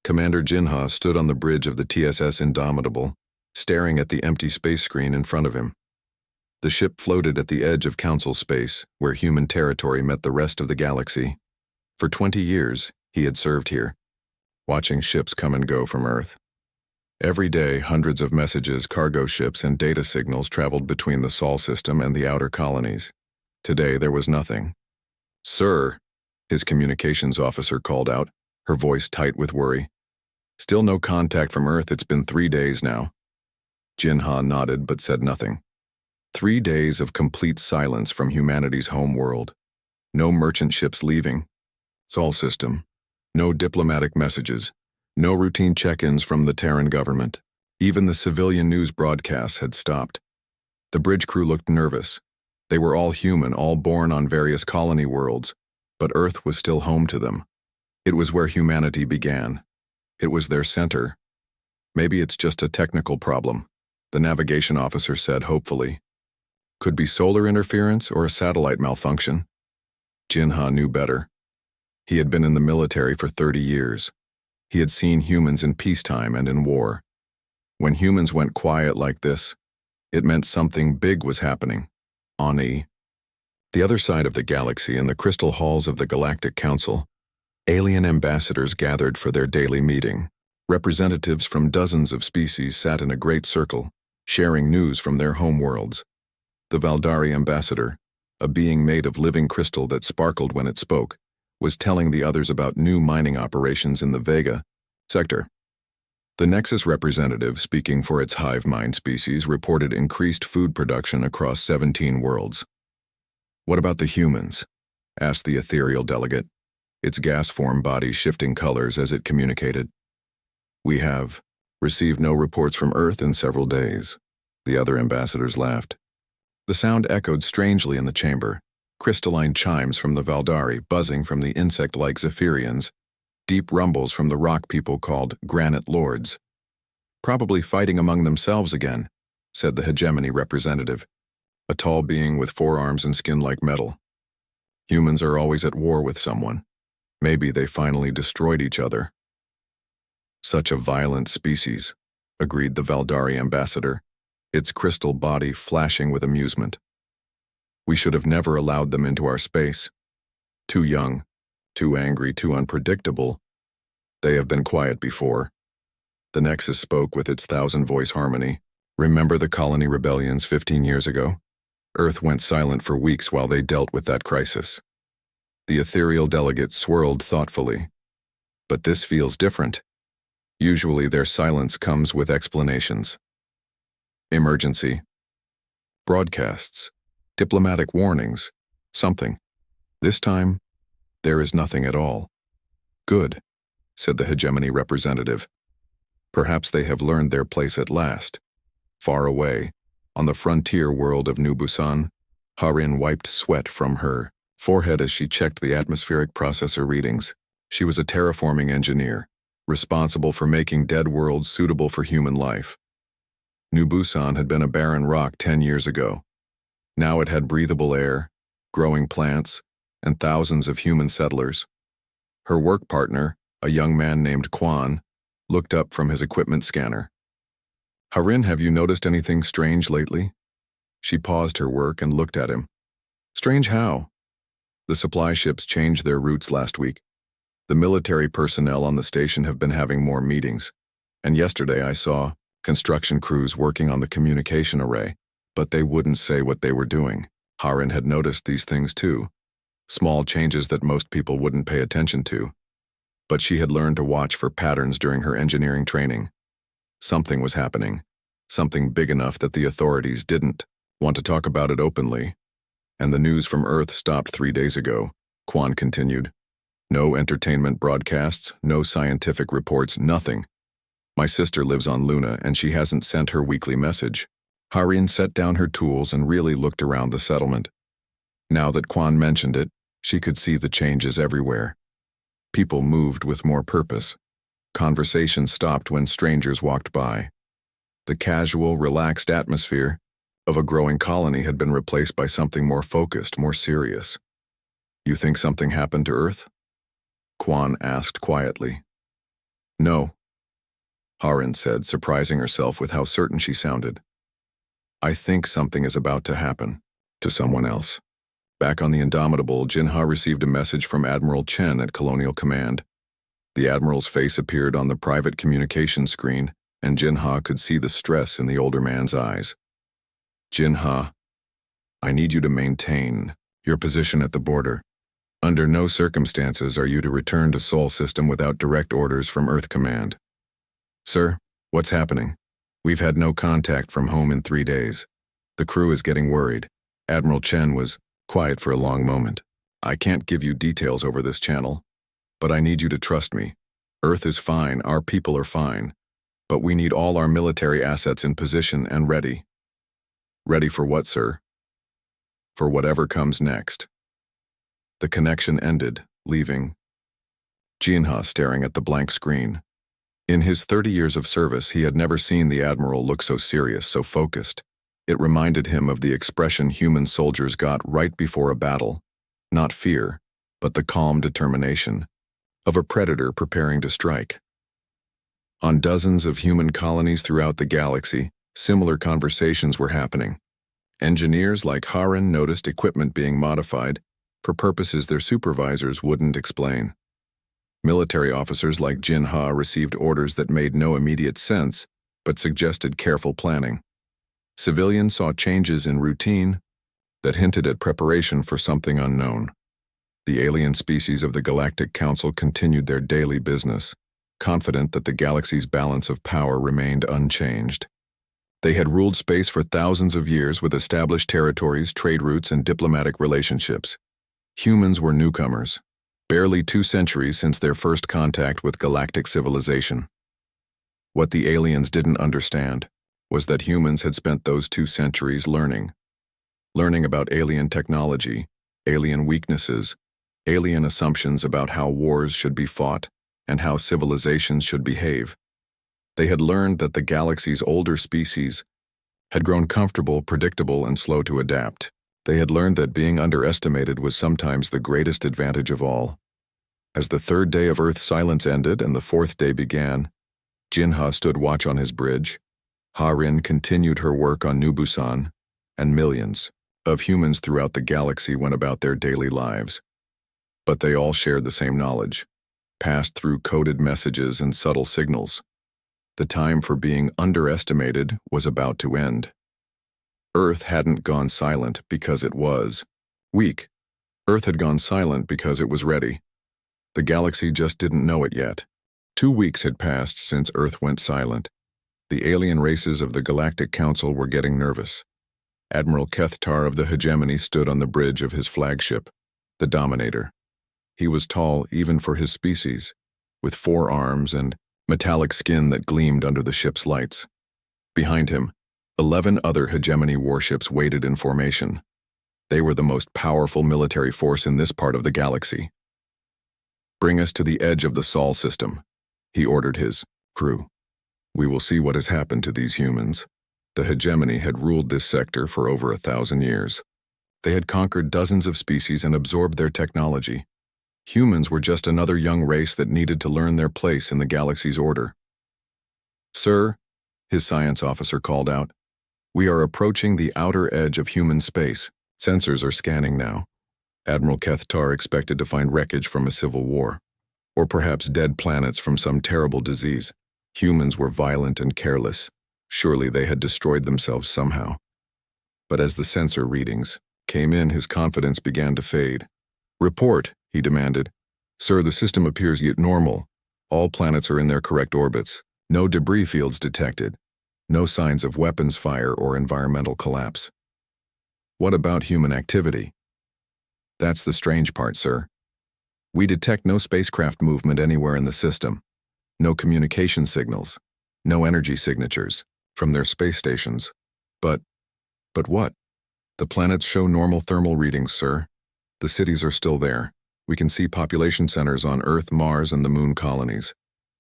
Commander Jinha stood on the bridge of the TSS Indomitable, staring at the empty space screen in front of him. The ship floated at the edge of Council space, where human territory met the rest of the galaxy. For 20 years, he had served here, watching ships come and go from Earth. Every day, hundreds of messages, cargo ships, and data signals traveled between the Sol system and the outer colonies. Today, there was nothing. "Sir," his communications officer called out, her voice tight with worry. "Still no contact from Earth. It's been 3 days now." Jinha nodded but said nothing. 3 days of complete silence from humanity's home world. No merchant ships leaving. Sol system. No diplomatic messages. No routine check-ins from the Terran government. Even the civilian news broadcasts had stopped. The bridge crew looked nervous. They were all human, all born on various colony worlds, but Earth was still home to them. It was where humanity began. It was their center. "Maybe it's just a technical problem," the navigation officer said hopefully. "Could be solar interference or a satellite malfunction." Jinha knew better. He had been in the military for 30 years. He had seen humans in peacetime and in war. When humans went quiet like this, it meant something big was happening. The other side of the galaxy, in the crystal halls of the Galactic Council, alien ambassadors gathered for their daily meeting. Representatives from dozens of species sat in a great circle, sharing news from their home worlds. The Valdari ambassador, a being made of living crystal that sparkled when it spoke, was telling the others about new mining operations in the Vega sector. The Nexus representative, speaking for its hive mind species, reported increased food production across 17 worlds. "What about the humans?" asked the ethereal delegate, its gas-form body shifting colors as it communicated. "We have received no reports from Earth in several days." The other ambassadors laughed. The sound echoed strangely in the chamber, crystalline chimes from the Valdari buzzing from the insect-like Zephyrians, deep rumbles from the rock people called Granite Lords. "Probably fighting among themselves again," said the hegemony representative, a tall being with 4 arms and skin like metal. "Humans are always at war with someone. Maybe they finally destroyed each other." "Such a violent species," agreed the Valdari ambassador, its crystal body flashing with amusement. "We should have never allowed them into our space. Too young, too angry, too unpredictable. They have been quiet before." The Nexus spoke with its 1,000-voice harmony. "Remember the colony rebellions 15 years ago? Earth went silent for weeks while they dealt with that crisis." The ethereal delegate swirled thoughtfully. "But this feels different. Usually their silence comes with explanations. Emergency. Broadcasts. Diplomatic warnings. Something. This time, there is nothing at all." "Good," said the hegemony representative. "Perhaps they have learned their place at last." Far away, on the frontier world of New Busan, Harin wiped sweat from her forehead as she checked the atmospheric processor readings. She was a terraforming engineer, responsible for making dead worlds suitable for human life. New Busan had been a barren rock 10 years ago. Now it had breathable air, growing plants, and thousands of human settlers. Her work partner, a young man named Quan, looked up from his equipment scanner. "Harin, have you noticed anything strange lately?" She paused her work and looked at him. "Strange how?" "The supply ships changed their routes last week. The military personnel on the station have been having more meetings. And yesterday I saw construction crews working on the communication array, but they wouldn't say what they were doing." Harin had noticed these things too, small changes that most people wouldn't pay attention to. But she had learned to watch for patterns during her engineering training. Something was happening, something big enough that the authorities didn't want to talk about it openly. "And the news from Earth stopped 3 days ago," Quan continued. "No entertainment broadcasts, no scientific reports, nothing. My sister lives on Luna and she hasn't sent her weekly message." Harin set down her tools and really looked around the settlement. Now that Quan mentioned it, she could see the changes everywhere. People moved with more purpose. Conversations stopped when strangers walked by. The casual, relaxed atmosphere of a growing colony had been replaced by something more focused, more serious. "You think something happened to Earth?" Quan asked quietly. No, Harin said, surprising herself with how certain she sounded. I think something is about to happen to someone else. Back on the Indomitable, Jinha received a message from Admiral Chen at Colonial Command. The Admiral's face appeared on the private communication screen, and Jinha could see the stress in the older man's eyes. Jinha, I need you to maintain your position at the border. Under no circumstances are you to return to Sol System without direct orders from Earth Command. Sir, what's happening? We've had no contact from home in 3 days. The crew is getting worried. Admiral Chen was quiet for a long moment. I can't give you details over this channel, but I need you to trust me. Earth is fine, our people are fine, but we need all our military assets in position and ready. Ready for what, sir? For whatever comes next. The connection ended, leaving Jinha staring at the blank screen. In his 30 years of service, he had never seen the Admiral look so serious, so focused. It reminded him of the expression human soldiers got right before a battle. Not fear, but the calm determination of a predator preparing to strike. On dozens of human colonies throughout the galaxy, similar conversations were happening. Engineers like Harin noticed equipment being modified for purposes their supervisors wouldn't explain. Military officers like Jinha received orders that made no immediate sense, but suggested careful planning. Civilians saw changes in routine that hinted at preparation for something unknown. The alien species of the Galactic Council continued their daily business, confident that the galaxy's balance of power remained unchanged. They had ruled space for thousands of years with established territories, trade routes, and diplomatic relationships. Humans were newcomers, barely 2 centuries since their first contact with galactic civilization. What the aliens didn't understand was that humans had spent those 2 centuries learning about alien technology, alien weaknesses, alien assumptions about how wars should be fought and how civilizations should behave. They had learned that the galaxy's older species had grown comfortable, predictable, and slow to adapt. They had learned that being underestimated was sometimes the greatest advantage of all. As the 3rd day of Earth silence ended and the 4th day began, Jinha stood watch on his bridge. Harin continued her work on New Busan, and millions of humans throughout the galaxy went about their daily lives. But they all shared the same knowledge, passed through coded messages and subtle signals. The time for being underestimated was about to end. Earth hadn't gone silent because it was weak. Earth had gone silent because it was ready. The galaxy just didn't know it yet. 2 weeks had passed since Earth went silent. The alien races of the Galactic Council were getting nervous. Admiral Kethtar of the Hegemony stood on the bridge of his flagship, the Dominator. He was tall even for his species, with 4 arms and metallic skin that gleamed under the ship's lights. Behind him, 11 other Hegemony warships waited in formation. They were the most powerful military force in this part of the galaxy. Bring us to the edge of the Sol system, he ordered his crew. We will see what has happened to these humans. The Hegemony had ruled this sector for over 1,000 years. They had conquered dozens of species and absorbed their technology. Humans were just another young race that needed to learn their place in the galaxy's order. Sir, his science officer called out, we are approaching the outer edge of human space. Sensors are scanning now. Admiral Kethtar expected to find wreckage from a civil war, or perhaps dead planets from some terrible disease. Humans were violent and careless. Surely they had destroyed themselves somehow. But as the sensor readings came in, his confidence began to fade. Report, he demanded. Sir, the system appears yet normal. All planets are in their correct orbits. No debris fields detected. No signs of weapons fire or environmental collapse. What about human activity? That's the strange part, sir. We detect no spacecraft movement anywhere in the system. No communication signals. No energy signatures from their space stations. But what? The planets show normal thermal readings, sir. The cities are still there. We can see population centers on Earth, Mars, and the Moon colonies.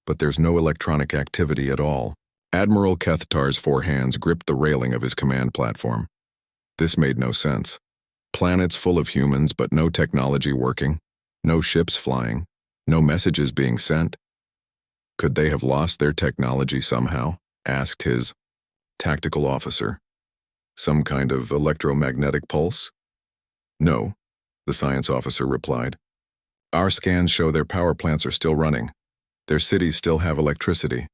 But there's no electronic activity at all. Admiral Kethtar's 4 hands gripped the railing of his command platform. This made no sense. Planets full of humans, but no technology working. No ships flying. No messages being sent. Could they have lost their technology somehow? Asked his tactical officer. Some kind of electromagnetic pulse? No, the science officer replied. Our scans show their power plants are still running. Their cities still have electricity.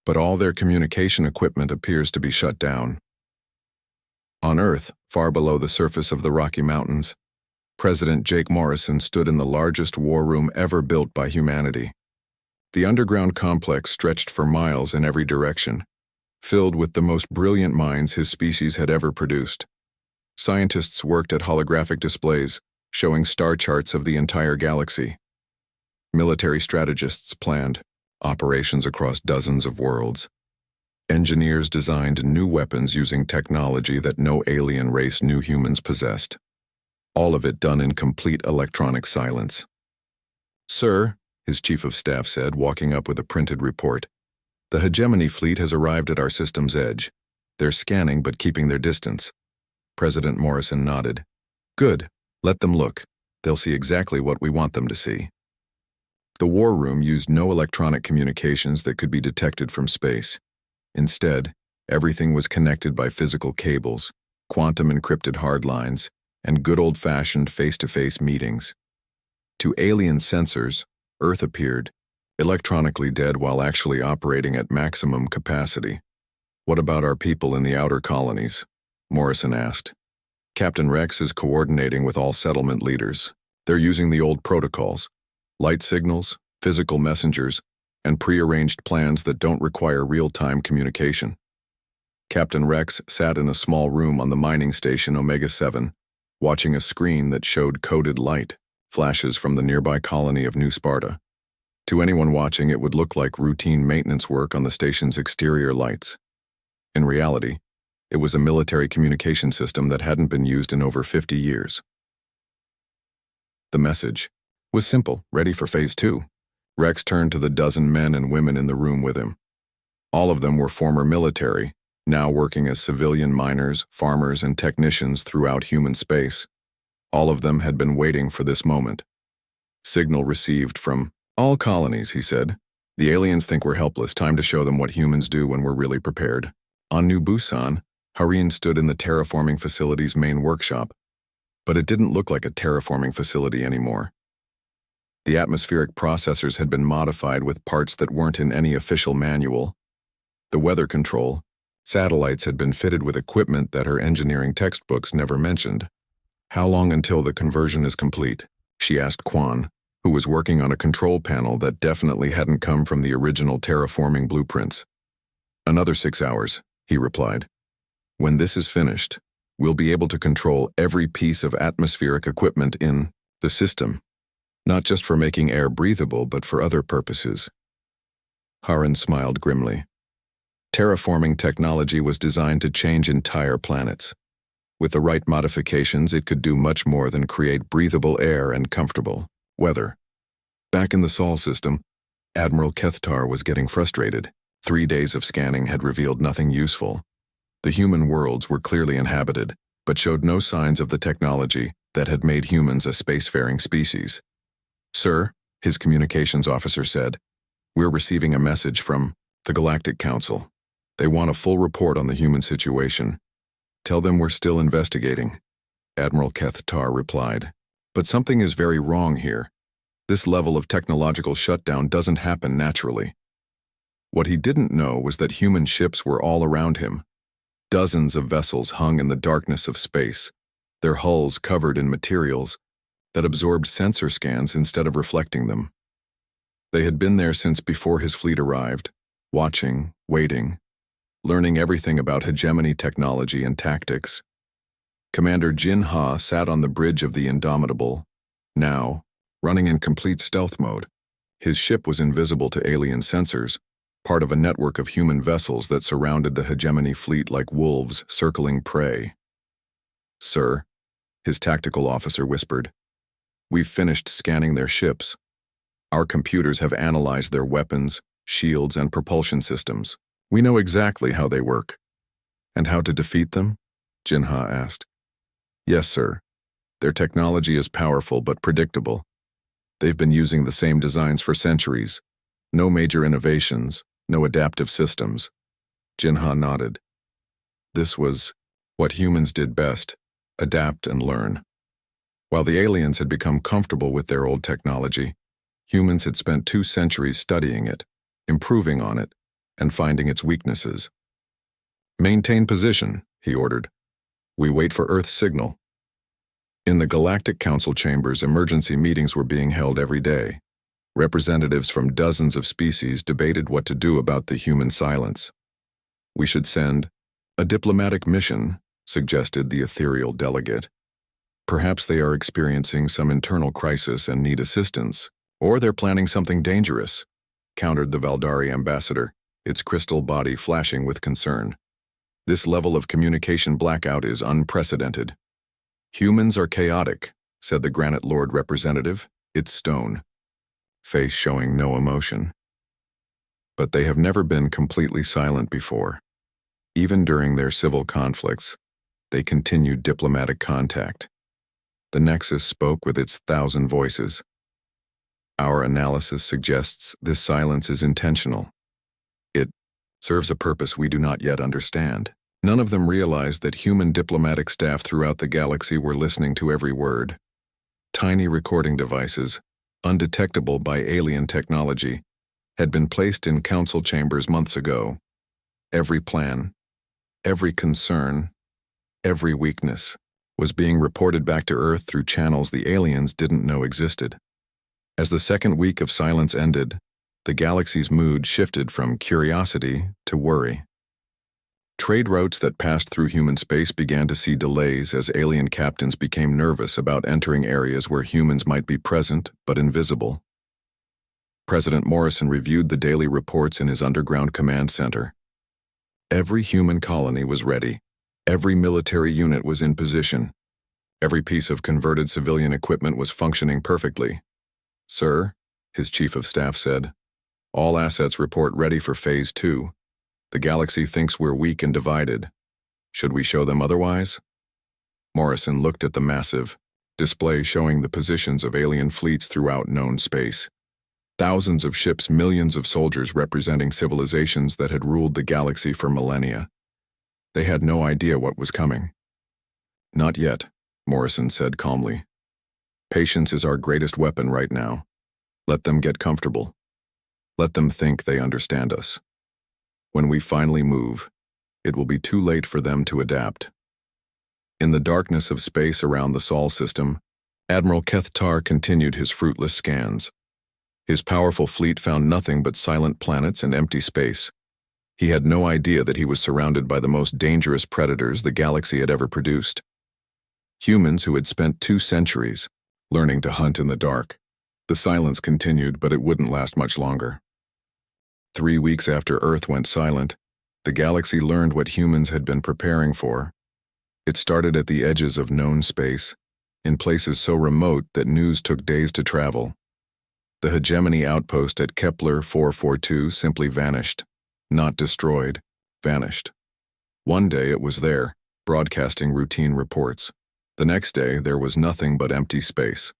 But all their communication equipment appears to be shut down. On Earth, far below the surface of the Rocky Mountains, President Jake Morrison stood in the largest war room ever built by humanity. The underground complex stretched for miles in every direction, filled with the most brilliant minds his species had ever produced. Scientists worked at holographic displays, showing star charts of the entire galaxy. Military strategists planned operations across dozens of worlds. Engineers designed new weapons using technology that no alien race knew humans possessed. All of it done in complete electronic silence. Sir, his chief of staff said, walking up with a printed report, the hegemony fleet has arrived at our system's edge. They're scanning but keeping their distance. President Morrison nodded. Good. Let them look. They'll see exactly what we want them to see. The war room used no electronic communications that could be detected from space. Instead, everything was connected by physical cables, quantum encrypted hardlines, and good old-fashioned face-to-face meetings. To alien sensors, Earth appeared, electronically dead while actually operating at maximum capacity. What about our people in the outer colonies? Morrison asked. Captain Rex is coordinating with all settlement leaders. They're using the old protocols, light signals, physical messengers, and pre-arranged plans that don't require real-time communication. Captain Rex sat in a small room on the mining station Omega-7, watching a screen that showed coded light, flashes from the nearby colony of New Sparta. To anyone watching, it would look like routine maintenance work on the station's exterior lights. In reality, it was a military communication system that hadn't been used in over 50 years. The message was simple, ready for Phase 2. Rex turned to the dozen men and women in the room with him. All of them were former military, now working as civilian miners, farmers, and technicians throughout human space. All of them had been waiting for this moment. Signal received from all colonies, he said. The aliens think we're helpless. Time to show them what humans do when we're really prepared. On New Busan, Hareen stood in the terraforming facility's main workshop, but it didn't look like a terraforming facility anymore. The atmospheric processors had been modified with parts that weren't in any official manual. The weather control, satellites had been fitted with equipment that her engineering textbooks never mentioned. How long until the conversion is complete? She asked Quan, who was working on a control panel that definitely hadn't come from the original terraforming blueprints. Another 6 hours, he replied. When this is finished, we'll be able to control every piece of atmospheric equipment in the system, not just for making air breathable, but for other purposes. Hareen smiled grimly. Terraforming technology was designed to change entire planets. With the right modifications, it could do much more than create breathable air and comfortable weather. Back in the Sol system, Admiral Kethtar was getting frustrated. 3 days of scanning had revealed nothing useful. The human worlds were clearly inhabited, but showed no signs of the technology that had made humans a spacefaring species. Sir, his communications officer said, we're receiving a message from the Galactic Council. They want a full report on the human situation. Tell them we're still investigating. Admiral Kethtar replied. But something is very wrong here. This level of technological shutdown doesn't happen naturally. What he didn't know was that human ships were all around him. Dozens of vessels hung in the darkness of space, their hulls covered in materials that absorbed sensor scans instead of reflecting them. They had been there since before his fleet arrived, watching, waiting, learning everything about hegemony technology and tactics. Commander Jin Ha sat on the bridge of the Indomitable, now running in complete stealth mode. His ship was invisible to alien sensors, part of a network of human vessels that surrounded the hegemony fleet like wolves circling prey. Sir, his tactical officer whispered, we've finished scanning their ships. Our computers have analyzed their weapons, shields, and propulsion systems. We know exactly how they work. And how to defeat them? Jinha asked. Yes, sir. Their technology is powerful but predictable. They've been using the same designs for centuries. No major innovations, no adaptive systems. Jinha nodded. This was what humans did best, adapt and learn. While the aliens had become comfortable with their old technology, humans had spent 2 centuries studying it, improving on it, and finding its weaknesses. Maintain position, he ordered. We wait for Earth's signal. In the Galactic Council chambers, emergency meetings were being held every day. Representatives from dozens of species debated what to do about the human silence. We should send a diplomatic mission, suggested the ethereal delegate. Perhaps they are experiencing some internal crisis and need assistance, or they're planning something dangerous, countered the Valdari ambassador, its crystal body flashing with concern. This level of communication blackout is unprecedented. Humans are chaotic, said the Granite Lord representative, its stone, face showing no emotion. But they have never been completely silent before. Even during their civil conflicts, they continued diplomatic contact. The Nexus spoke with its 1,000 voices. Our analysis suggests this silence is intentional. It serves a purpose we do not yet understand. None of them realized that human diplomatic staff throughout the galaxy were listening to every word. Tiny recording devices, undetectable by alien technology, had been placed in council chambers months ago. Every plan, every concern, every weakness was being reported back to Earth through channels the aliens didn't know existed. As the second week of silence ended, the galaxy's mood shifted from curiosity to worry. Trade routes that passed through human space began to see delays as alien captains became nervous about entering areas where humans might be present but invisible. President Morrison reviewed the daily reports in his underground command center. Every human colony was ready. Every military unit was in position. Every piece of converted civilian equipment was functioning perfectly. Sir, his chief of staff said, all assets report ready for Phase 2. The galaxy thinks we're weak and divided. Should we show them otherwise? Morrison looked at the massive display showing the positions of alien fleets throughout known space. Thousands of ships, millions of soldiers representing civilizations that had ruled the galaxy for millennia. They had no idea what was coming. Not yet, Morrison said calmly. Patience is our greatest weapon right now. Let them get comfortable. Let them think they understand us. When we finally move, it will be too late for them to adapt. In the darkness of space around the Sol system, Admiral Kethtar continued his fruitless scans. His powerful fleet found nothing but silent planets and empty space. He had no idea that he was surrounded by the most dangerous predators the galaxy had ever produced. Humans who had spent 2 centuries learning to hunt in the dark. The silence continued, but it wouldn't last much longer. 3 weeks after Earth went silent, the galaxy learned what humans had been preparing for. It started at the edges of known space, in places so remote that news took days to travel. The hegemony outpost at Kepler 442 simply vanished. Not destroyed, vanished. One day it was there, broadcasting routine reports. The next day there was nothing but empty space.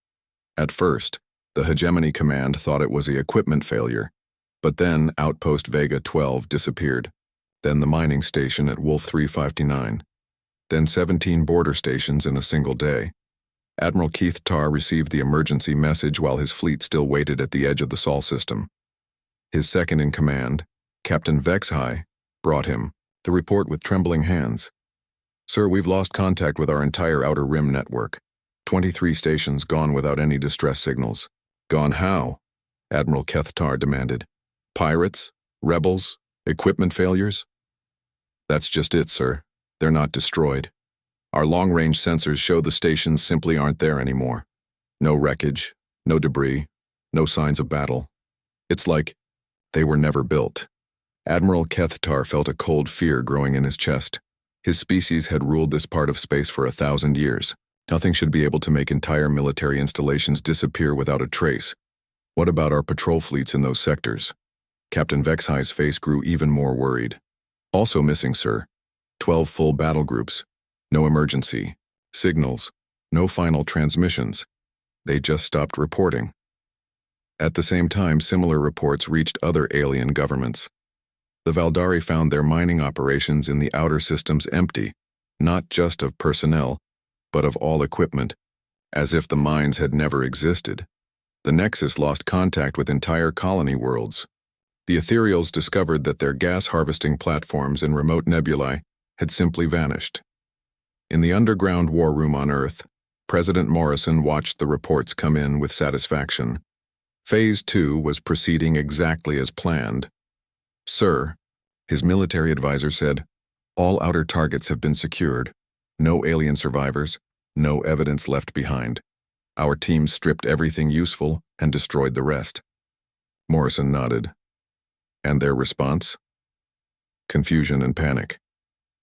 At first, the hegemony command thought it was the equipment failure, but then Outpost Vega 12 disappeared, then the mining station at Wolf 359, then 17 border stations in a single day. Admiral Keith Tarr received the emergency message while his fleet still waited at the edge of the Sol system. His second-in-command, Captain Vexhai, brought him the report with trembling hands. Sir, we've lost contact with our entire Outer Rim network. 23 stations gone without any distress signals. Gone how? Admiral Kethtar demanded. Pirates? Rebels? Equipment failures? That's just it, sir. They're not destroyed. Our long-range sensors show the stations simply aren't there anymore. No wreckage, no debris, no signs of battle. It's like they were never built. Admiral Kethtar felt a cold fear growing in his chest. His species had ruled this part of space for 1,000 years. Nothing should be able to make entire military installations disappear without a trace. What about our patrol fleets in those sectors? Captain Vexhai's face grew even more worried. Also missing, sir. 12 full battle groups. No emergency. Signals. No final transmissions. They just stopped reporting. At the same time, similar reports reached other alien governments. The Valdari found their mining operations in the outer systems empty, not just of personnel, but of all equipment, as if the mines had never existed. The Nexus lost contact with entire colony worlds. The Ethereals discovered that their gas-harvesting platforms in remote nebulae had simply vanished. In the underground war room on Earth, President Morrison watched the reports come in with satisfaction. Phase 2 was proceeding exactly as planned. "Sir," his military advisor said, "all outer targets have been secured. No alien survivors, no evidence left behind. Our team stripped everything useful and destroyed the rest." Morrison nodded. "And their response?" "Confusion and panic.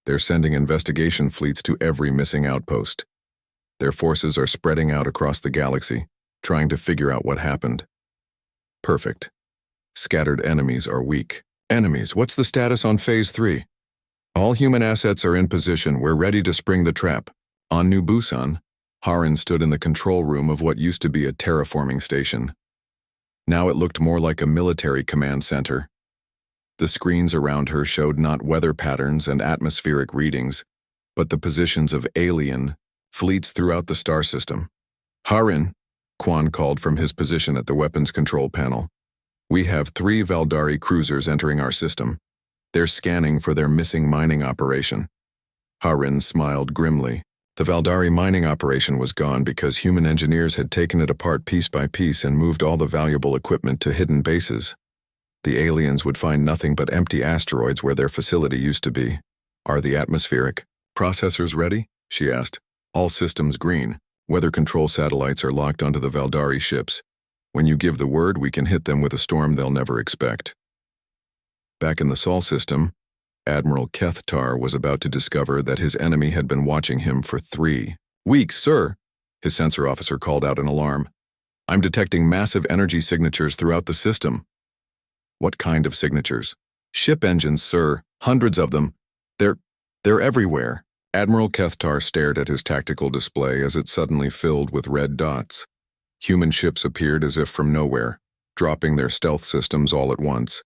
They're sending investigation fleets to every missing outpost. Their forces are spreading out across the galaxy, trying to figure out what happened." "Perfect. Scattered enemies are weak." "Enemies, what's the status on Phase 3? "All human assets are in position. We're ready to spring the trap." On New Busan, Harin stood in the control room of what used to be a terraforming station. Now it looked more like a military command center. The screens around her showed not weather patterns and atmospheric readings, but the positions of alien fleets throughout the star system. "Harin," Quan called from his position at the weapons control panel. "We have 3 Valdari cruisers entering our system. They're scanning for their missing mining operation." Harin smiled grimly. The Valdari mining operation was gone because human engineers had taken it apart piece by piece and moved all the valuable equipment to hidden bases. The aliens would find nothing but empty asteroids where their facility used to be. "Are the atmospheric processors ready?" she asked. "All systems green. Weather control satellites are locked onto the Valdari ships. When you give the word, we can hit them with a storm they'll never expect." Back in the Sol system, Admiral Kethtar was about to discover that his enemy had been watching him for 3 weeks. "Sir," his sensor officer called out in alarm. "I'm detecting massive energy signatures throughout the system." "What kind of signatures?" "Ship engines, sir. Hundreds of them. They're everywhere." Admiral Kethtar stared at his tactical display as it suddenly filled with red dots. Human ships appeared as if from nowhere, dropping their stealth systems all at once.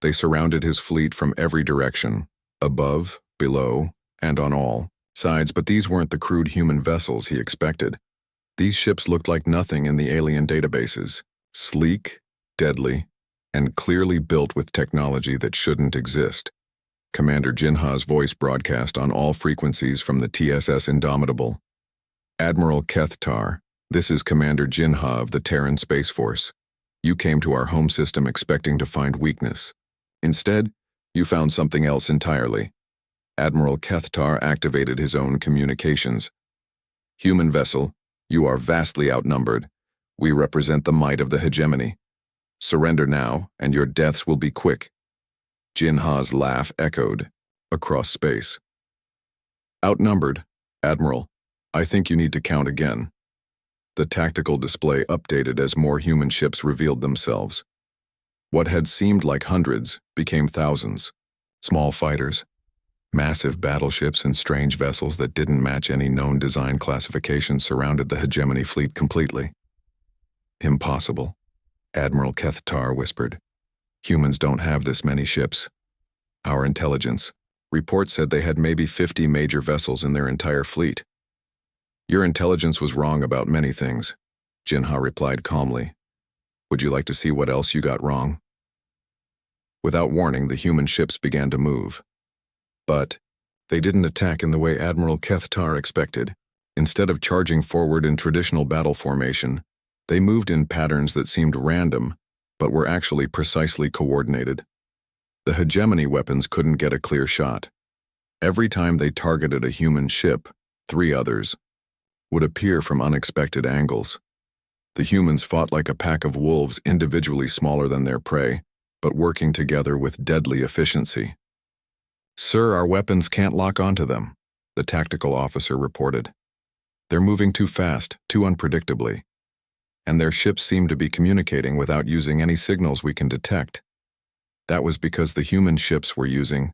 They surrounded his fleet from every direction, above, below, and on all sides, but these weren't the crude human vessels he expected. These ships looked like nothing in the alien databases, sleek, deadly, and clearly built with technology that shouldn't exist. Commander Jinha's voice broadcast on all frequencies from the TSS Indomitable. "Admiral Kethtar, this is Commander Jinha of the Terran Space Force. You came to our home system expecting to find weakness. Instead, you found something else entirely." Admiral Kethtar activated his own communications. "Human vessel, you are vastly outnumbered. We represent the might of the hegemony. Surrender now, and your deaths will be quick." Jinha's laugh echoed across space. "Outnumbered, Admiral. I think you need to count again." The tactical display updated as more human ships revealed themselves. What had seemed like hundreds became thousands. Small fighters, massive battleships, and strange vessels that didn't match any known design classification surrounded the hegemony fleet completely. "Impossible," Admiral Kethtar whispered. "Humans don't have this many ships. Our intelligence reports said they had maybe 50 major vessels in their entire fleet." "Your intelligence was wrong about many things," Jinha replied calmly. "Would you like to see what else you got wrong?" Without warning, the human ships began to move. But they didn't attack in the way Admiral Kethtar expected. Instead of charging forward in traditional battle formation, they moved in patterns that seemed random, but were actually precisely coordinated. The hegemony weapons couldn't get a clear shot. Every time they targeted a human ship, 3 others would appear from unexpected angles. The humans fought like a pack of wolves, individually smaller than their prey, but working together with deadly efficiency. "Sir, our weapons can't lock onto them," the tactical officer reported. "They're moving too fast, too unpredictably. And their ships seem to be communicating without using any signals we can detect." That was because the human ships were using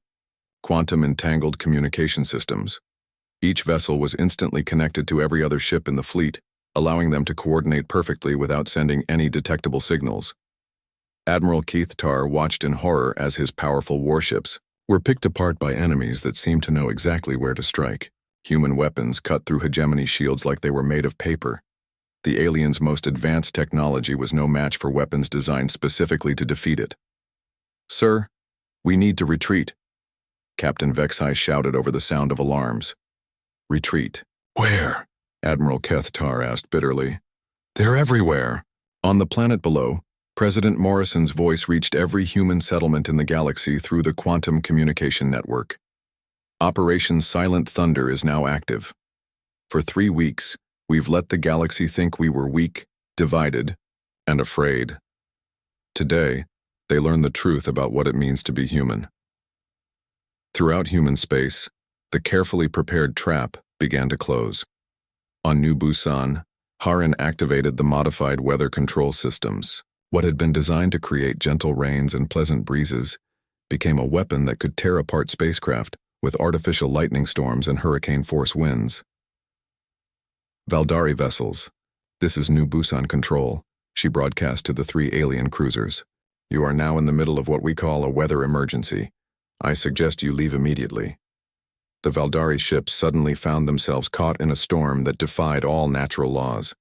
quantum-entangled communication systems. Each vessel was instantly connected to every other ship in the fleet, allowing them to coordinate perfectly without sending any detectable signals. Admiral Keith Tar watched in horror as his powerful warships were picked apart by enemies that seemed to know exactly where to strike. Human weapons cut through hegemony shields like they were made of paper. The aliens' most advanced technology was no match for weapons designed specifically to defeat it. "Sir, we need to retreat," Captain Vexai shouted over the sound of alarms. "Retreat? Where?" Admiral Keth Tar asked bitterly. "They're everywhere." On the planet below, President Morrison's voice reached every human settlement in the galaxy through the quantum communication network. Operation Silent Thunder is now active. For 3 weeks, we've let the galaxy think we were weak, divided, and afraid. Today, they learn the truth about what it means to be human. Throughout human space, the carefully prepared trap began to close. On New Busan, Haran activated the modified weather control systems. What had been designed to create gentle rains and pleasant breezes became a weapon that could tear apart spacecraft with artificial lightning storms and hurricane-force winds. "Valdari vessels, this is New Busan Control," she broadcast to the 3 alien cruisers. "You are now in the middle of what we call a weather emergency. I suggest you leave immediately." The Valdari ships suddenly found themselves caught in a storm that defied all natural laws.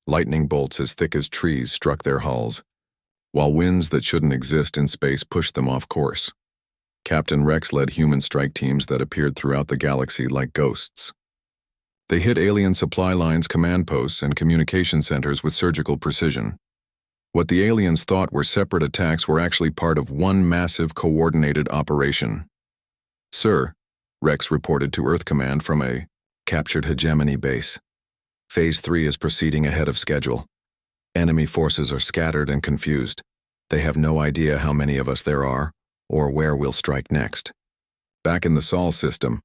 Lightning bolts as thick as trees struck their hulls, while winds that shouldn't exist in space pushed them off course. Captain Rex led human strike teams that appeared throughout the galaxy like ghosts. They hit alien supply lines, command posts, and communication centers with surgical precision. What the aliens thought were separate attacks were actually part of one massive coordinated operation. "Sir," Rex reported to Earth Command from a captured hegemony base. "Phase 3 is proceeding ahead of schedule. Enemy forces are scattered and confused. They have no idea how many of us there are, or where we'll strike next." Back in the Sol system,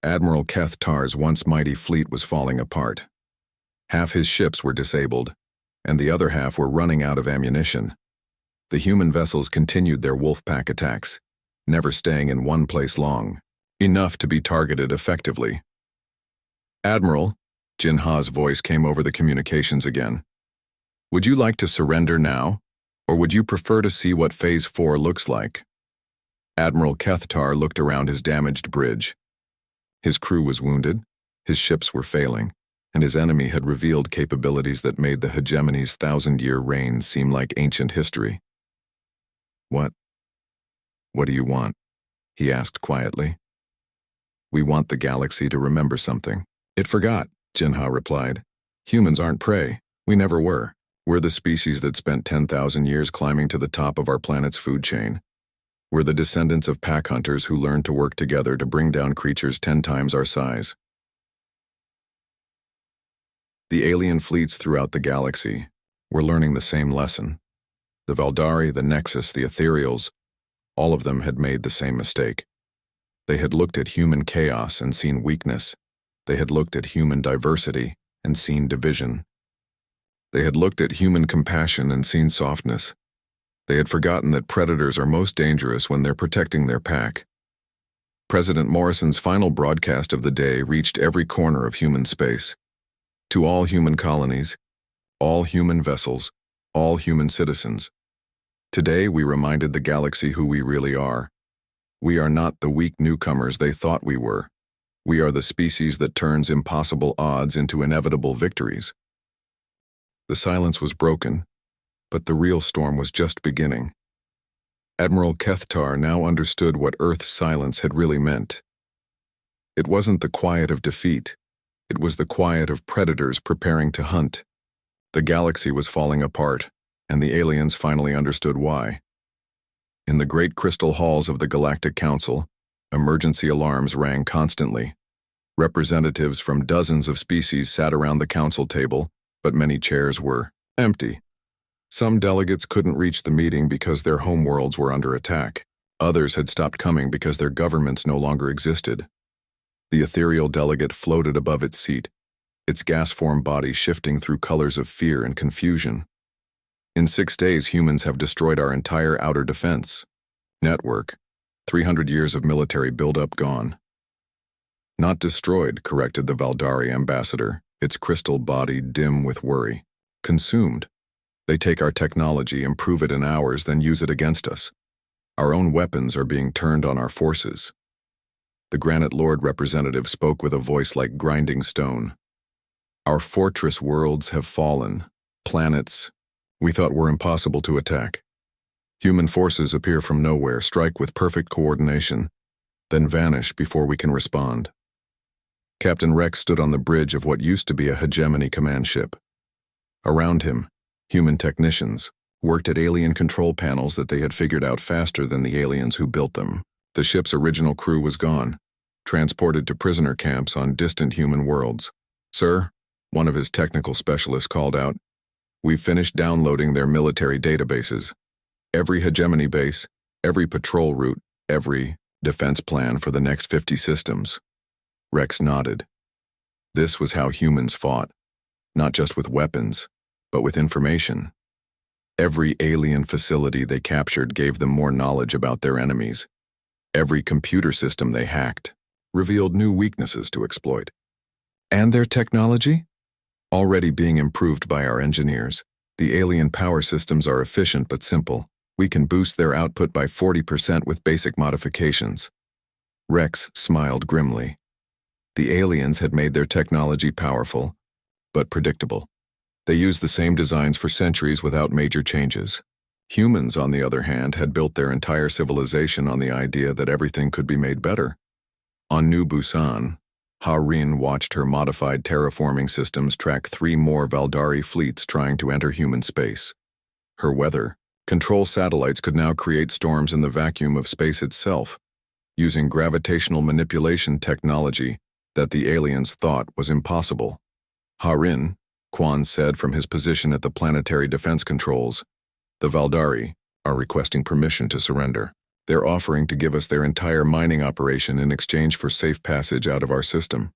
Admiral Keth Tar's once mighty fleet was falling apart. Half his ships were disabled, and the other half were running out of ammunition. The human vessels continued their wolf-pack attacks, never staying in one place long, enough to be targeted effectively. "Admiral," Jin Ha's voice came over the communications again. "Would you like to surrender now, or would you prefer to see what Phase 4 looks like?" Admiral Keth Tar looked around his damaged bridge. His crew was wounded, his ships were failing, and his enemy had revealed capabilities that made the hegemony's 1,000-year reign seem like ancient history. What do you want?" he asked quietly. "We want the galaxy to remember something." "It forgot," Jinha replied. "Humans aren't prey. We never were. We're the species that spent 10,000 years climbing to the top of our planet's food chain. We're the descendants of pack hunters who learned to work together to bring down creatures 10 times our size." The alien fleets throughout the galaxy were learning the same lesson. The Valdari, the Nexus, the Ethereals, all of them had made the same mistake. They had looked at human chaos and seen weakness. They had looked at human diversity and seen division. They had looked at human compassion and seen softness. They had forgotten that predators are most dangerous when they're protecting their pack. President Morrison's final broadcast of the day reached every corner of human space. To all human colonies, all human vessels, all human citizens. Today we reminded the galaxy who we really are. We are not the weak newcomers they thought we were. We are the species that turns impossible odds into inevitable victories. The silence was broken, but the real storm was just beginning. Admiral Keth Tar now understood what Earth's silence had really meant. It wasn't the quiet of defeat. It was the quiet of predators preparing to hunt. The galaxy was falling apart, and the aliens finally understood why. In the great crystal halls of the Galactic Council, emergency alarms rang constantly. Representatives from dozens of species sat around the council table, but many chairs were empty. Some delegates couldn't reach the meeting because their homeworlds were under attack. Others had stopped coming because their governments no longer existed. The ethereal delegate floated above its seat, its gas-formed body shifting through colors of fear and confusion. In 6 days, humans have destroyed our entire outer defense network. 300 years of military buildup gone. Not destroyed, corrected the Valdari ambassador. its crystal body dim with worry. Consumed. They take our technology, improve it in hours, then use it against us. Our own weapons are being turned on our forces. The Granite Lord representative spoke with a voice like grinding stone. Our fortress worlds have fallen. Planets we thought were impossible to attack. Human forces appear from nowhere, strike with perfect coordination, then vanish before we can respond. Captain Rex stood on the bridge of what used to be a hegemony command ship. Around him, human technicians worked at alien control panels that they had figured out faster than the aliens who built them. The ship's original crew was gone, transported to prisoner camps on distant human worlds. "Sir," one of his technical specialists called out, "we've finished downloading their military databases. Every hegemony base, every patrol route, every defense plan for the next 50 systems." Rex nodded. This was how humans fought, not just with weapons, but with information. Every alien facility they captured gave them more knowledge about their enemies. Every computer system they hacked revealed new weaknesses to exploit. And their technology? Already being improved by our engineers. The alien power systems are efficient but simple. We can boost their output by 40% with basic modifications. Rex smiled grimly. The aliens had made their technology powerful, but predictable. They used the same designs for centuries without major changes. Humans, on the other hand, had built their entire civilization on the idea that everything could be made better. On New Busan, Ha-Rin watched her modified terraforming systems track 3 more Valdari fleets trying to enter human space. Her weather control satellites could now create storms in the vacuum of space itself, using gravitational manipulation technology that the aliens thought was impossible. "Ha-Rin," Quan said from his position at the planetary defense controls, "the Valdari are requesting permission to surrender. They're offering to give us their entire mining operation in exchange for safe passage out of our system."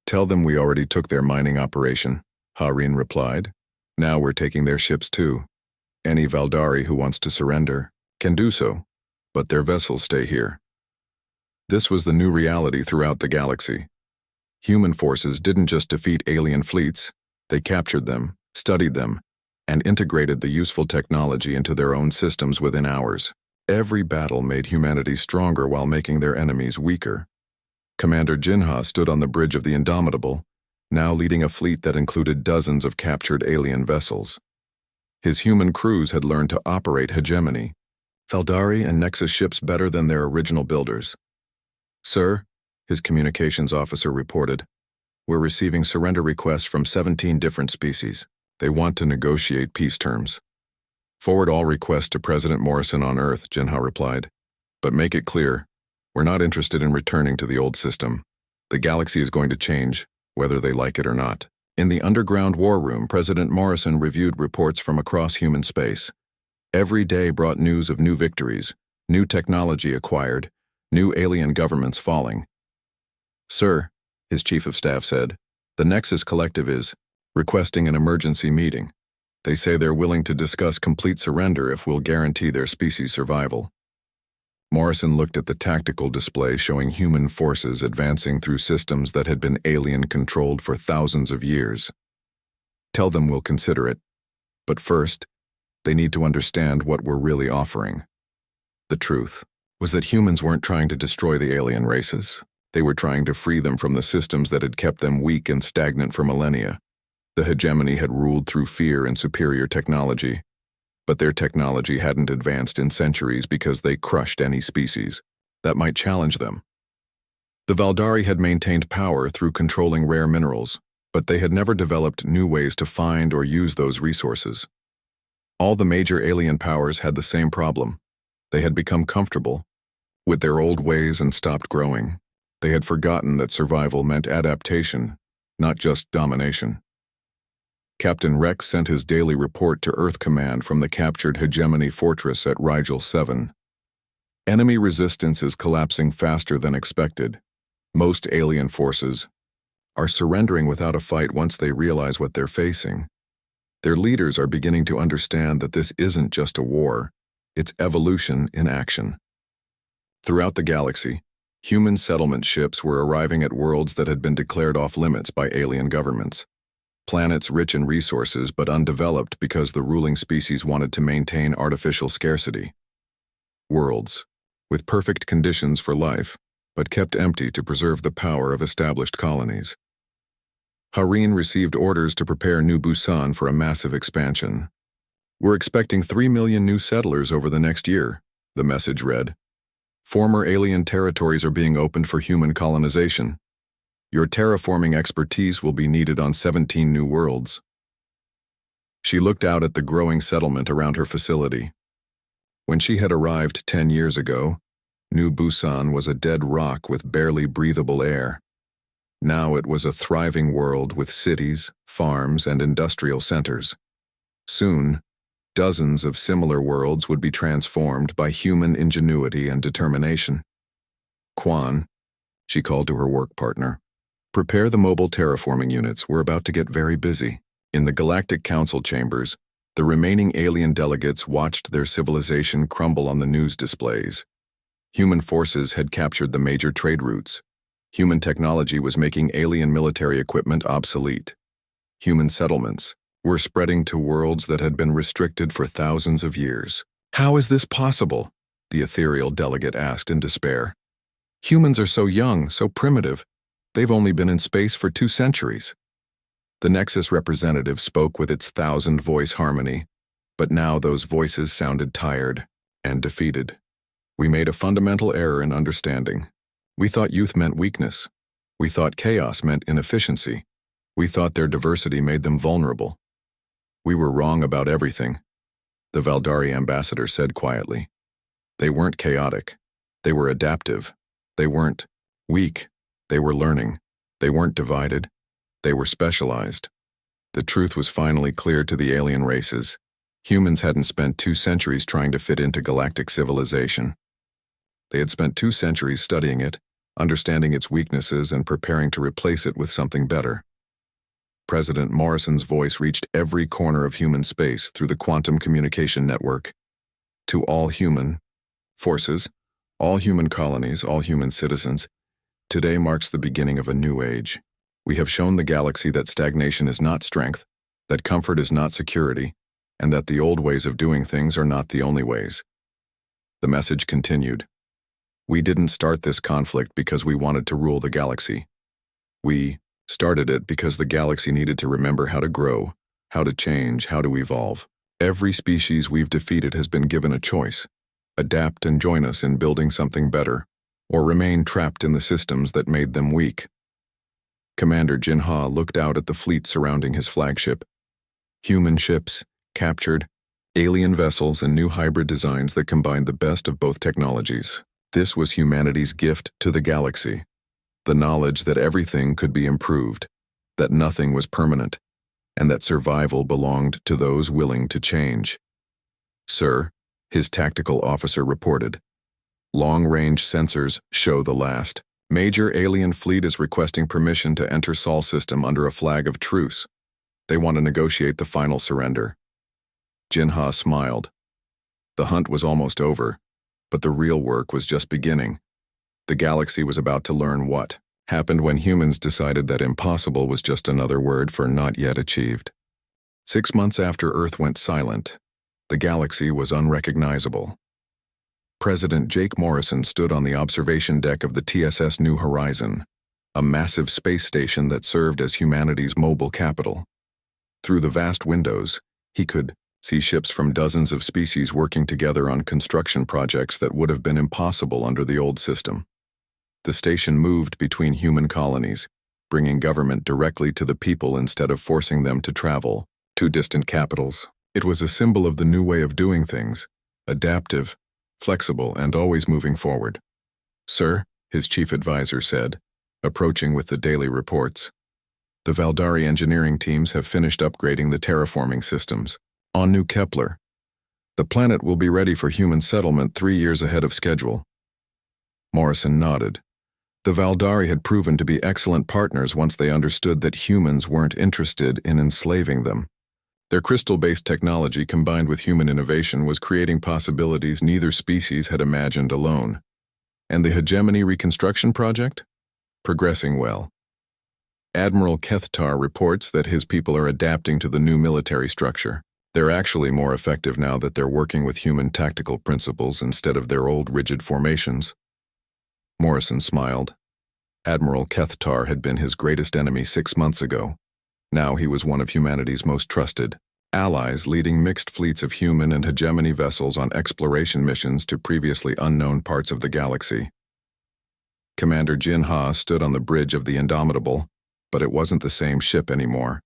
"Tell them we already took their mining operation," Ha-Rin replied. "Now we're taking their ships too. Any Valdari who wants to surrender can do so, but their vessels stay here." This was the new reality throughout the galaxy. Human forces didn't just defeat alien fleets, they captured them, studied them, and integrated the useful technology into their own systems within hours. Every battle made humanity stronger while making their enemies weaker. Commander Jinha stood on the bridge of the Indomitable, now leading a fleet that included dozens of captured alien vessels. His human crews had learned to operate hegemony, Valdari and Nexus ships better than their original builders. "Sir," his communications officer reported, "we're receiving surrender requests from 17 different species. They want to negotiate peace terms." "Forward all requests to President Morrison on Earth," Jinha replied. "But make it clear, we're not interested in returning to the old system. The galaxy is going to change, whether they like it or not." In the underground war room, President Morrison reviewed reports from across human space. Every day brought news of new victories, new technology acquired, new alien governments falling. "Sir," his chief of staff said, "the Nexus Collective is requesting an emergency meeting. They say they're willing to discuss complete surrender if we'll guarantee their species' survival." Morrison looked at the tactical display showing human forces advancing through systems that had been alien-controlled for thousands of years. "Tell them we'll consider it. But first, they need to understand what we're really offering." The truth was that humans weren't trying to destroy the alien races. They were trying to free them from the systems that had kept them weak and stagnant for millennia. The hegemony had ruled through fear and superior technology, but their technology hadn't advanced in centuries because they crushed any species that might challenge them. The Valdari had maintained power through controlling rare minerals, but they had never developed new ways to find or use those resources. All the major alien powers had the same problem. They had become comfortable with their old ways and stopped growing. They had forgotten that survival meant adaptation, not just domination. Captain Rex sent his daily report to Earth Command from the captured hegemony fortress at Rigel 7. Enemy resistance is collapsing faster than expected. Most alien forces are surrendering without a fight once they realize what they're facing. Their leaders are beginning to understand that this isn't just a war, it's evolution in action. Throughout the galaxy, Human settlement ships were arriving at worlds that had been declared off-limits by alien governments. Planets rich in resources but undeveloped because the ruling species wanted to maintain artificial scarcity. Worlds, with perfect conditions for life, but kept empty to preserve the power of established colonies. Hareen received orders to prepare New Busan for a massive expansion. "We're expecting 3 million new settlers over the next year," the message read. "Former alien territories are being opened for human colonization. Your terraforming expertise will be needed on 17 new worlds." She looked out at the growing settlement around her facility. When she had arrived 10 years ago, New Busan was a dead rock with barely breathable air. Now it was a thriving world with cities, farms, and industrial centers. Soon, dozens of similar worlds would be transformed by human ingenuity and determination. "Quan," she called to her work partner, "prepare the mobile terraforming units. We're about to get very busy." In the Galactic Council chambers, the remaining alien delegates watched their civilization crumble on the news displays. Human forces had captured the major trade routes. Human technology was making alien military equipment obsolete. Human settlements were spreading to worlds that had been restricted for thousands of years. "How is this possible?" the ethereal delegate asked in despair. "Humans are so young, so primitive. They've only been in space for 2 centuries. The Nexus representative spoke with its 1,000-voice harmony, but now those voices sounded tired and defeated. "We made a fundamental error in understanding. We thought youth meant weakness. We thought chaos meant inefficiency. We thought their diversity made them vulnerable. We were wrong about everything," the Valdari ambassador said quietly. "They weren't chaotic. They were adaptive. They weren't weak. They were learning. They weren't divided. They were specialized." The truth was finally clear to the alien races. Humans hadn't spent 2 centuries trying to fit into galactic civilization. They had spent 2 centuries studying it, understanding its weaknesses, and preparing to replace it with something better. President Morrison's voice reached every corner of human space through the quantum communication network. "To all human forces, all human colonies, all human citizens, today marks the beginning of a new age. We have shown the galaxy that stagnation is not strength, that comfort is not security, and that the old ways of doing things are not the only ways." The message continued. "We didn't start this conflict because we wanted to rule the galaxy. We started it because the galaxy needed to remember how to grow, how to change, how to evolve. Every species we've defeated has been given a choice: adapt and join us in building something better, or remain trapped in the systems that made them weak." Commander Jinha looked out at the fleet surrounding his flagship. Human ships, captured, alien vessels, and new hybrid designs that combined the best of both technologies. This was humanity's gift to the galaxy. The knowledge that everything could be improved, that nothing was permanent, and that survival belonged to those willing to change. "Sir," his tactical officer reported, "long-range sensors show the last. Major alien fleet is requesting permission to enter Sol system under a flag of truce. They want to negotiate the final surrender." Jinha smiled. The hunt was almost over, but the real work was just beginning. The galaxy was about to learn what happened when humans decided that impossible was just another word for not yet achieved. 6 months after Earth went silent, the galaxy was unrecognizable. President Jake Morrison stood on the observation deck of the TSS New Horizon, a massive space station that served as humanity's mobile capital. Through the vast windows, he could see ships from dozens of species working together on construction projects that would have been impossible under the old system. The station moved between human colonies, bringing government directly to the people instead of forcing them to travel to distant capitals. It was a symbol of the new way of doing things, adaptive, flexible, and always moving forward. "Sir," his chief advisor said, approaching with the daily reports, "the Valdari engineering teams have finished upgrading the terraforming systems. On New Kepler, the planet will be ready for human settlement 3 years ahead of schedule." Morrison nodded. The Valdari had proven to be excellent partners once they understood that humans weren't interested in enslaving them. Their crystal-based technology combined with human innovation was creating possibilities neither species had imagined alone. And the Hegemony Reconstruction Project? Progressing well. Admiral Kethtar reports that his people are adapting to the new military structure. They're actually more effective now that they're working with human tactical principles instead of their old rigid formations. Morrison smiled. Admiral Kethtar had been his greatest enemy 6 months ago. Now he was one of humanity's most trusted allies, leading mixed fleets of human and hegemony vessels on exploration missions to previously unknown parts of the galaxy. Commander Jin Ha stood on the bridge of the Indomitable, but it wasn't the same ship anymore.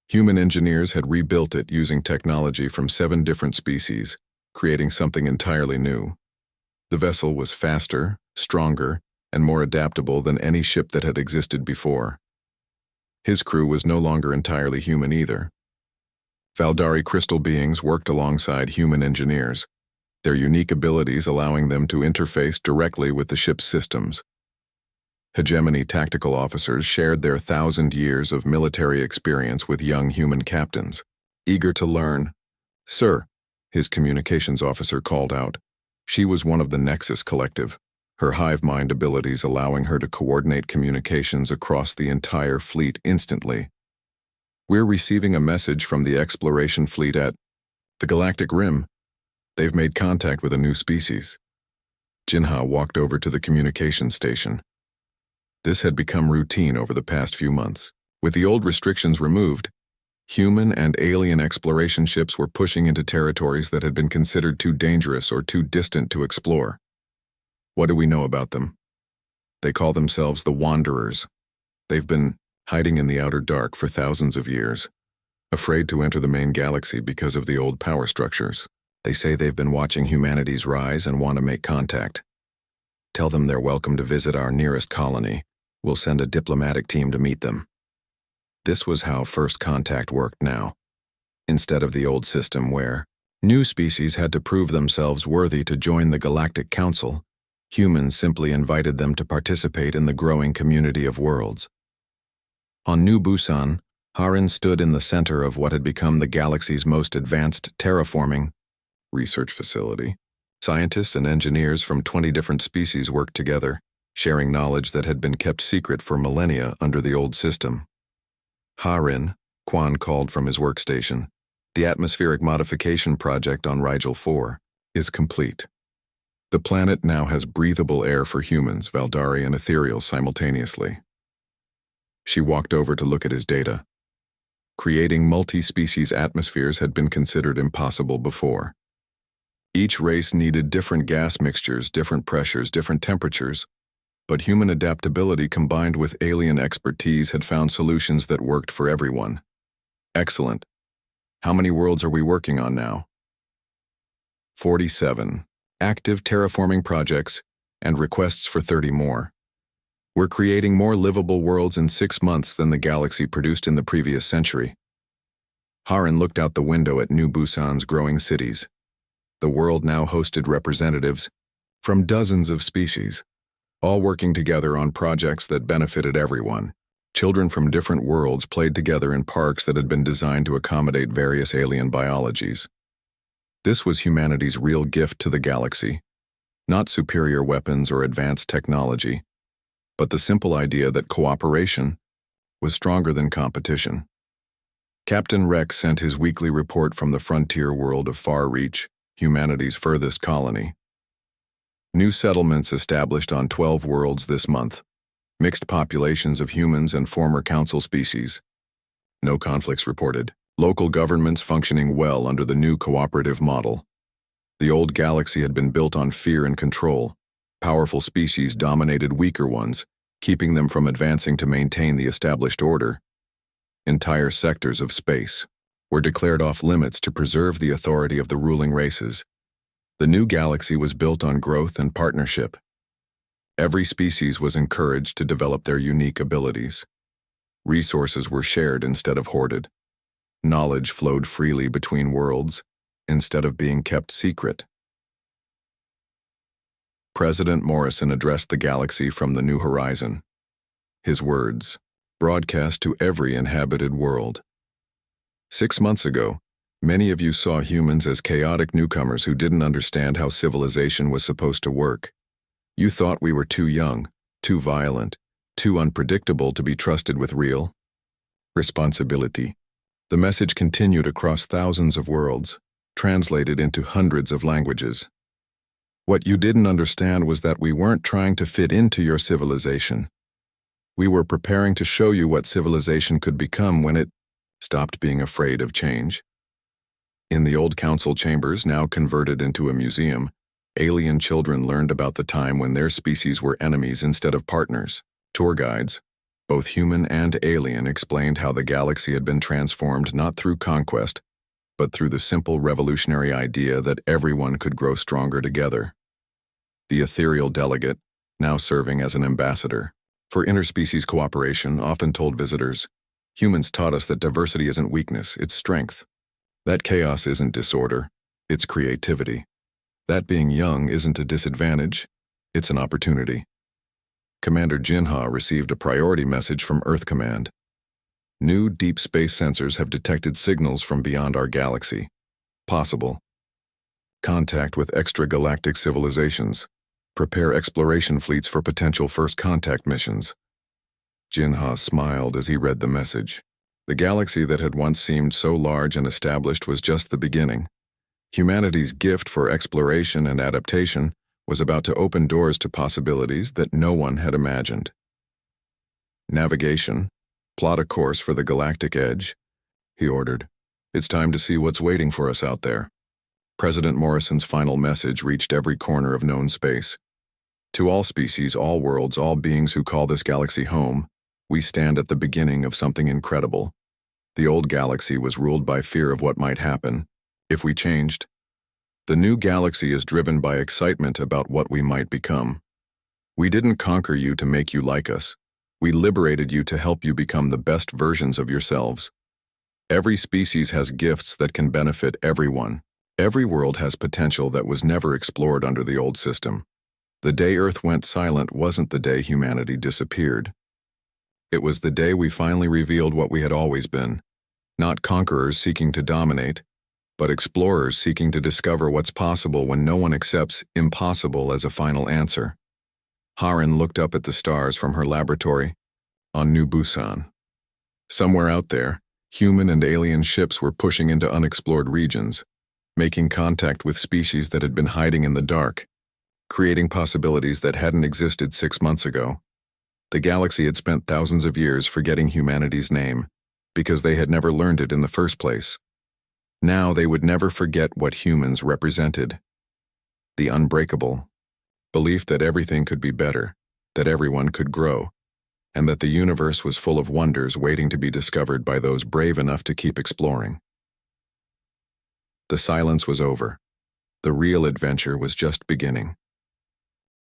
Human engineers had rebuilt it using technology from 7 different species, creating something entirely new. The vessel was faster, stronger, and more adaptable than any ship that had existed before. His crew was no longer entirely human either. Valdari crystal beings worked alongside human engineers, their unique abilities allowing them to interface directly with the ship's systems. Hegemony tactical officers shared their 1,000 years of military experience with young human captains, eager to learn. "Sir," his communications officer called out. She was one of the Nexus Collective, her hive mind abilities allowing her to coordinate communications across the entire fleet instantly. "We're receiving a message from the exploration fleet at the Galactic Rim. They've made contact with a new species." Jinha walked over to the communications station. This had become routine over the past few months. With the old restrictions removed, human and alien exploration ships were pushing into territories that had been considered too dangerous or too distant to explore. What do we know about them? They call themselves the Wanderers. They've been hiding in the outer dark for thousands of years, afraid to enter the main galaxy because of the old power structures. They say they've been watching humanity's rise and want to make contact. Tell them they're welcome to visit our nearest colony. We'll send a diplomatic team to meet them. This was how first contact worked now. Instead of the old system where new species had to prove themselves worthy to join the Galactic Council, humans simply invited them to participate in the growing community of worlds. On New Busan, Harin stood in the center of what had become the galaxy's most advanced terraforming research facility. Scientists and engineers from 20 different species worked together, sharing knowledge that had been kept secret for millennia under the old system. Harin, Quan called from his workstation, the atmospheric modification project on Rigel 4, is complete. The planet now has breathable air for humans, Valdari and ethereal simultaneously. She walked over to look at his data. Creating multi-species atmospheres had been considered impossible before. Each race needed different gas mixtures, different pressures, different temperatures, but human adaptability combined with alien expertise had found solutions that worked for everyone. Excellent. How many worlds are we working on now? 47. Active terraforming projects and requests for 30 more. We're creating more livable worlds in 6 months than the galaxy produced in the previous century. Harin looked out the window at New Busan's growing cities. The world now hosted representatives from dozens of species, all working together on projects that benefited everyone. Children from different worlds played together in parks that had been designed to accommodate various alien biologies. This was humanity's real gift to the galaxy, not superior weapons or advanced technology, but the simple idea that cooperation was stronger than competition. Captain Rex sent his weekly report from the frontier world of Far Reach, humanity's furthest colony. New settlements established on 12 worlds this month, mixed populations of humans and former council species. No conflicts reported. Local governments functioning well under the new cooperative model. The old galaxy had been built on fear and control. Powerful species dominated weaker ones, keeping them from advancing to maintain the established order. Entire sectors of space were declared off limits to preserve the authority of the ruling races. The new galaxy was built on growth and partnership. Every species was encouraged to develop their unique abilities. Resources were shared instead of hoarded. Knowledge flowed freely between worlds instead of being kept secret. President Morrison addressed the galaxy from the New Horizon. His words, broadcast to every inhabited world. 6 months ago, many of you saw humans as chaotic newcomers who didn't understand how civilization was supposed to work. You thought we were too young, too violent, too unpredictable to be trusted with real responsibility. The message continued across thousands of worlds, translated into hundreds of languages. What you didn't understand was that we weren't trying to fit into your civilization. We were preparing to show you what civilization could become when it stopped being afraid of change. In the old council chambers, now converted into a museum, alien children learned about the time when their species were enemies instead of partners. Tour guides, both human and alien, explained how the galaxy had been transformed not through conquest, but through the simple revolutionary idea that everyone could grow stronger together. The ethereal delegate, now serving as an ambassador for interspecies cooperation, often told visitors, "Humans taught us that diversity isn't weakness, it's strength. That chaos isn't disorder, it's creativity. That being young isn't a disadvantage, it's an opportunity." Commander Jinha received a priority message from Earth Command. New deep space sensors have detected signals from beyond our galaxy. Possible contact with extragalactic civilizations. Prepare exploration fleets for potential first contact missions. Jinha smiled as he read the message. The galaxy that had once seemed so large and established was just the beginning. Humanity's gift for exploration and adaptation was about to open doors to possibilities that no one had imagined. Navigation. Plot a course for the galactic edge, he ordered. It's time to see what's waiting for us out there. President Morrison's final message reached every corner of known space. To all species, all worlds, all beings who call this galaxy home, we stand at the beginning of something incredible. The old galaxy was ruled by fear of what might happen if we changed. The new galaxy is driven by excitement about what we might become. We didn't conquer you to make you like us. We liberated you to help you become the best versions of yourselves. Every species has gifts that can benefit everyone. Every world has potential that was never explored under the old system. The day Earth went silent wasn't the day humanity disappeared. It was the day we finally revealed what we had always been, not conquerors seeking to dominate, but explorers seeking to discover what's possible when no one accepts impossible as a final answer. Harin looked up at the stars from her laboratory on New Busan. Somewhere out there, human and alien ships were pushing into unexplored regions, making contact with species that had been hiding in the dark, creating possibilities that hadn't existed 6 months ago. The galaxy had spent thousands of years forgetting humanity's name, because they had never learned it in the first place. Now they would never forget what humans represented. The unbreakable. Belief that everything could be better, that everyone could grow, and that the universe was full of wonders waiting to be discovered by those brave enough to keep exploring. The silence was over. The real adventure was just beginning.